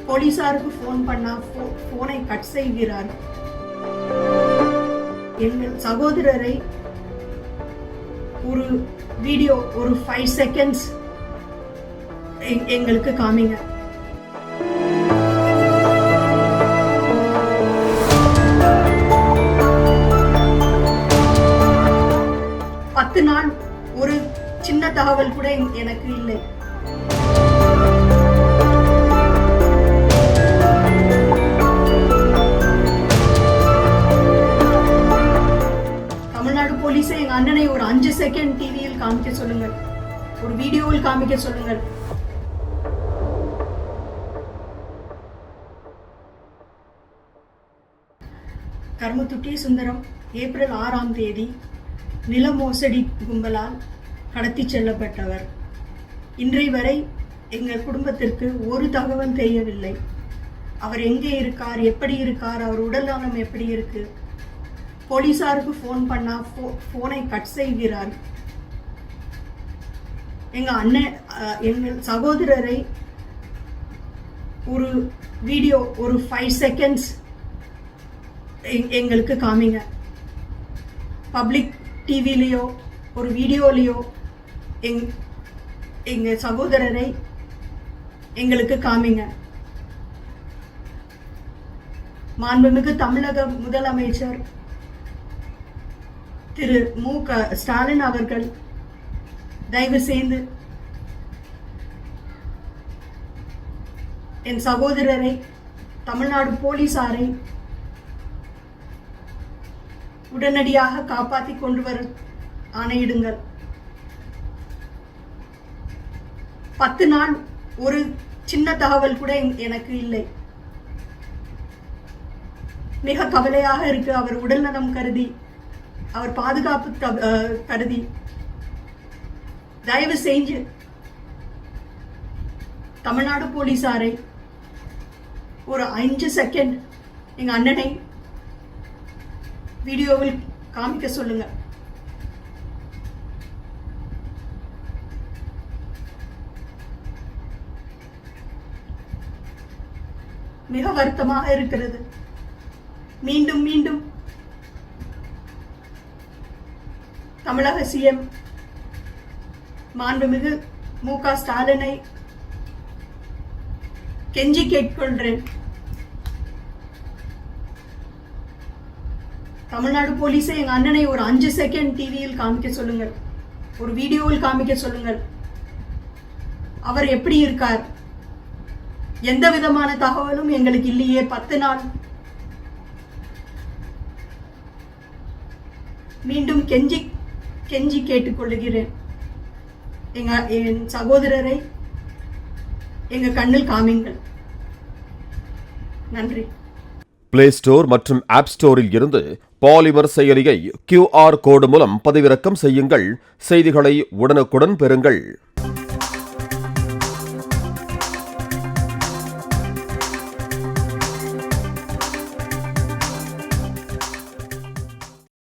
போலீசாருக்கு ஃபோன் பண்ணா ஃபோனை கட் செய்கிறார். எங்கள் சகோதரரை ஒரு வீடியோ ஒரு 5 செகண்ட்ஸ் எங்களுக்கு காமிங்க. பத்து நாள் ஒரு சின்ன தகவல் கூட எனக்கு இல்லை. தமிழ்நாடு போலீஸை எங்க அண்ணனை ஒரு 5 செகண்ட் டிவியில் காமிக்க சொல்லுங்கள், ஒரு வீடியோவில் காமிக்க சொல்லுங்கள். கர்மத்துட்டி சுந்தரம் ஏப்ரல் 6ஆம் தேதி நில மோசடி கும்பலால் கடத்தி செல்லப்பட்டவர். இன்றை வரை எங்கள் குடும்பத்திற்கு ஒரு தகவல் தெரியவில்லை. அவர் எங்கே இருக்கார், எப்படி இருக்கார், அவர் உடல் நலம் எப்படி இருக்கு. போலீசாருக்கு ஃபோன் பண்ணா ஃபோனை கட் செய்கிறார். எங்கள் சகோதரரை ஒரு வீடியோ ஒரு 5 செகண்ட்ஸ் எங்களுக்கு காமிங்க. பப்ளிக் டிவிலையோ ஒரு வீடியோலையோ எங்க சகோதரரை எங்களுக்கு காமிங்க. மாண்புமிகு தமிழக முதலமைச்சர் திரு மு.க. ஸ்டாலின் அவர்கள் தயவு செய்து என் சகோதரரை, தமிழ்நாடு போலீசாரை உடனடியாக காப்பாற்றி கொண்டு வர ஆணையிடுங்கள். 10 நாள் ஒரு சின்ன தகவல் கூட எனக்கு இல்லை. மிக கவலையாக இருக்கு. அவர் உடல் நலம் கருதி, அவர் பாதுகாப்பு கருதி தயவு செஞ்சு தமிழ்நாடு போலீசாரை ஒரு 5 செகண்ட் எங்க அண்ணனை வீடியோவில் காமிக்க சொல்லுங்க. மிக வருத்தமாக இருக்கிறது. மீண்டும் மீண்டும் தமிழக சிஎம் மாண்புமிகு மு.க. ஸ்டாலினை கெஞ்சி கேட்கொள்கிறேன். தமிழ்நாடு போலீஸை எங்க அண்ணனை ஒரு 5 செகண்ட் டிவியில் காமிக்க சொல்லுங்கள், ஒரு வீடியோவில் காமிக்க சொல்லுங்கள். அவர் எப்படி இருக்கார், எந்த விதமான தகவலும் எங்களுக்கு இல்லையே. 10 நாள். மீண்டும் கெஞ்சி கேட்டுக்கொள்கிறேன். என் சகோதரரை எங்க கண்ணில் காமிங்கள். நன்றி. பிளே ஸ்டோர் மற்றும் ஆப் ஸ்டோரில் இருந்து பாலிமர் செயலியை QR கோடு மூலம் பதிவிறக்கம் செய்யுங்கள். செய்திகளை உடனுக்குடன் பெறுங்கள்.